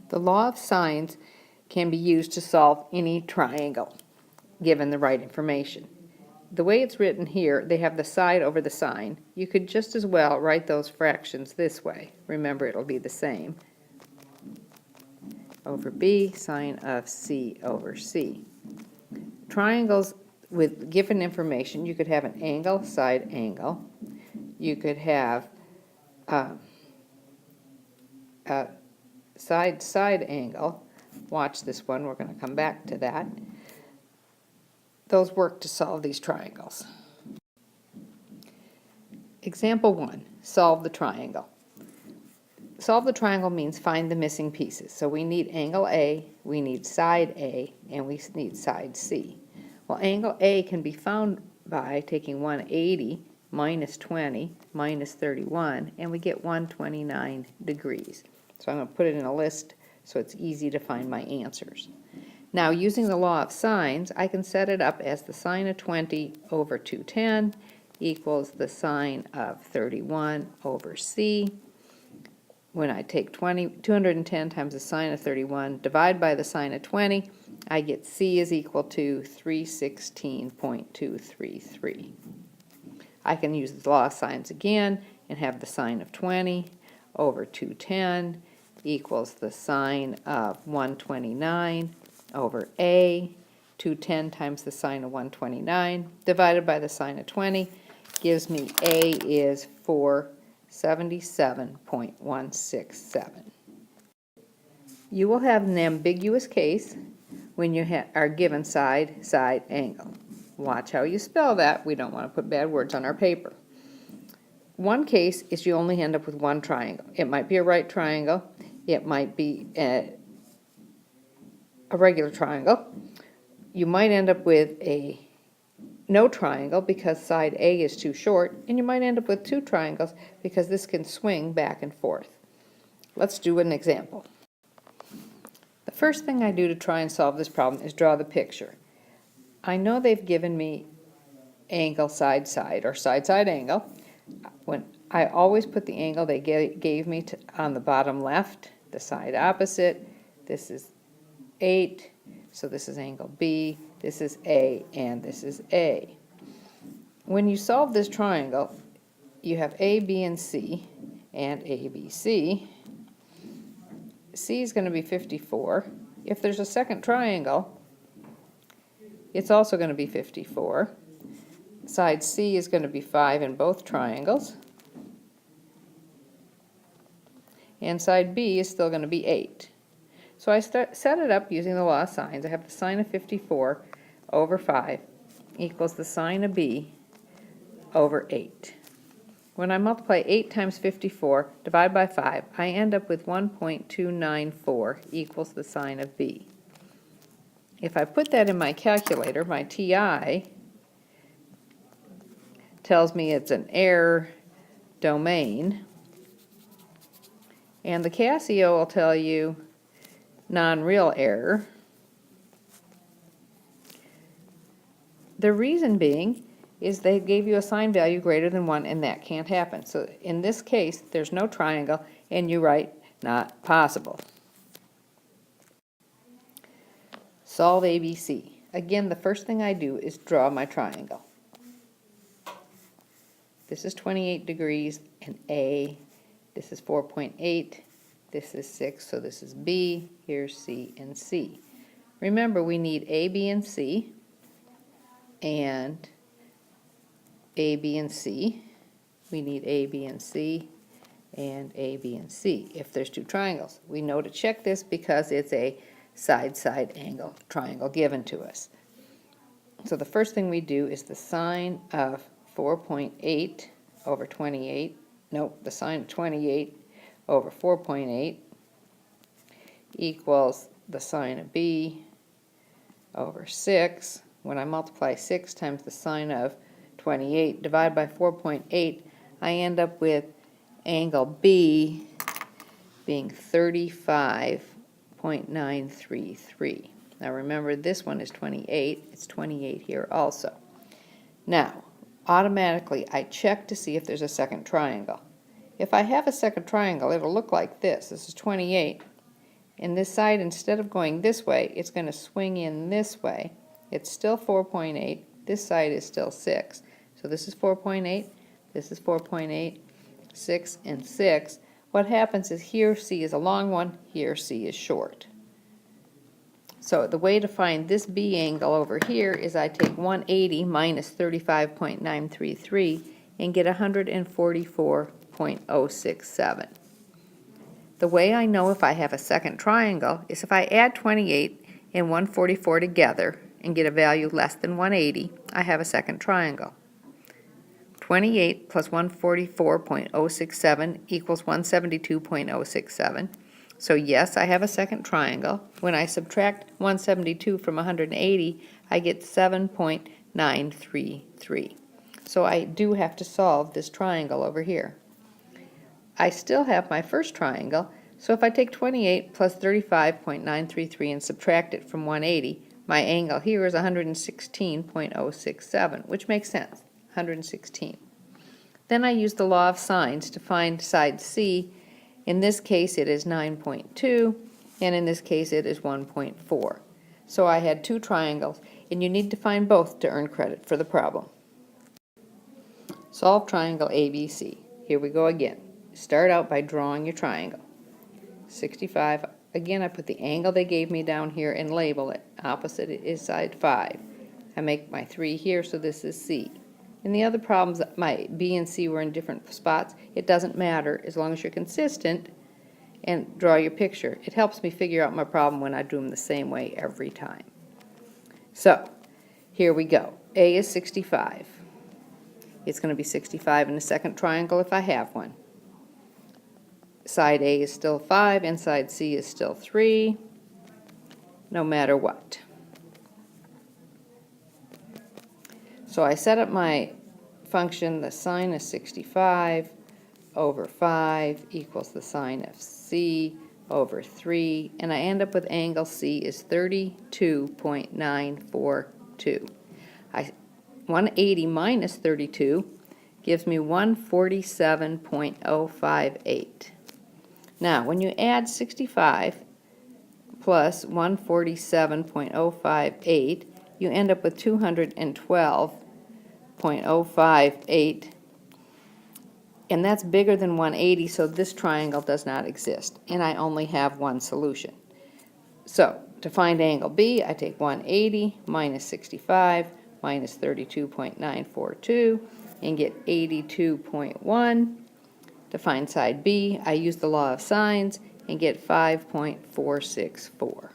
The law of sines can be used to solve any triangle, given the right information. The way it's written here, they have the side over the sine. You could just as well write those fractions this way. Remember, it'll be the same. Over b, sine of c over c. Triangles with given information, you could have an angle, side angle. You could have a side angle. Watch this one, we're going to come back to that. Those work to solve these triangles. Example 1, solve the triangle. Solve the triangle means find the missing pieces. So we need angle A, we need side A, and we need side C. Well, angle A can be found by taking 180 minus 20 minus 31, and we get 129 degrees. So I'm going to put it in a list so it's easy to find my answers. Now, using the law of sines, I can set it up as the sine of 20 over 210 equals the sine of 31 over c. When I take 210 times the sine of 31, divide by the sine of 20, I get c is equal to 316.233. I can use the law of sines again and have the sine of 20 over 210 equals the sine of 129 over a. 210 times the sine of 129 divided by the sine of 20 gives me a is 477.167. You will have an ambiguous case when you are given side angle. Watch how you spell that. We don't want to put bad words on our paper. One case is you only end up with one triangle. It might be a right triangle. It might be a regular triangle. You might end up with a no triangle because side A is too short, and you might end up with two triangles because this can swing back and forth. Let's do an example. The first thing I do to try and solve this problem is draw the picture. I know they've given me angle side or side angle. When I always put the angle they gave me on the bottom left, the side opposite. This is 8, so this is angle B, this is A, and this is A. When you solve this triangle, you have A, B, and C, and A, B, C. C is going to be 54. If there's a second triangle, it's also going to be 54. Side C is going to be 5 in both triangles. And side B is still going to be 8. So I set it up using the law of sines. I have the sine of 54 over 5 equals the sine of B over 8. When I multiply 8 times 54, divide by 5, I end up with 1.294 equals the sine of B. If I put that in my calculator, my TI tells me it's an error domain, and the Casio will tell you non-real error. The reason being is they gave you a sine value greater than 1, and that can't happen. So in this case, there's no triangle, and you write not possible. Solve ABC. Again, the first thing I do is draw my triangle. This is 28 degrees and A. This is 4.8. This is 6, so this is B. Here's C and C. Remember, we need A, B, and C, and A, B, and C. We need A, B, and C, and A, B, and C. If there's two triangles, we know to check this because it's a side angle triangle given to us. So the first thing we do is the sine of 4.8 over 28. Nope, the sine of 28 over 4.8 equals the sine of B over 6. When I multiply 6 times the sine of 28 divided by 4.8, I end up with angle B being 35.933. Now remember, this one is 28. It's 28 here also. Now, automatically I check to see if there's a second triangle. If I have a second triangle, it'll look like this. This is 28, And this side, instead of going this way, it's going to swing in this way. It's still 4.8. This side is still 6. So this is 4.8, this is 4.8, 6, and 6. What happens is here C is a long one, here C is short. So the way to find this B angle over here is I take 180 minus 35.933 and get 144.067. The way I know if I have a second triangle is if I add 28 and 144 together and get a value less than 180, I have a second triangle. 28 plus 144.067 equals 172.067. So yes, I have a second triangle. When I subtract 172 from 180, I get 7.933. So I do have to solve this triangle over here. I still have my first triangle, so if I take 28 plus 35.933 and subtract it from 180, my angle here is 116.067, which makes sense, 116. Then I use the law of sines to find side C. In this case it is 9.2, and in this case it is 1.4. So I had two triangles, and you need to find both to earn credit for the problem. Solve triangle ABC. Here we go again. Start out by drawing your triangle. 65, again I put the angle they gave me down here and label it. Opposite it is side 5. I make my 3 here, so this is C. In the other problems, my B and C were in different spots. It doesn't matter as long as you're consistent and draw your picture. It helps me figure out my problem when I do them the same way every time. So, here we go. A is 65. It's going to be 65 in the second triangle if I have one. Side A is still 5 and side C is still 3, no matter what. So I set up my function, the sine of 65 over 5 equals the sine of C over 3, and I end up with angle C is 32.942. 180 minus 32 gives me 147.058. Now, when you add 65 plus 147.058, you end up with 212.058, and that's bigger than 180, so this triangle does not exist, and I only have one solution. So, to find angle B, I take 180 minus 65 minus 32.942 and get 82.1. To find side B, I use the law of sines and get 5.464.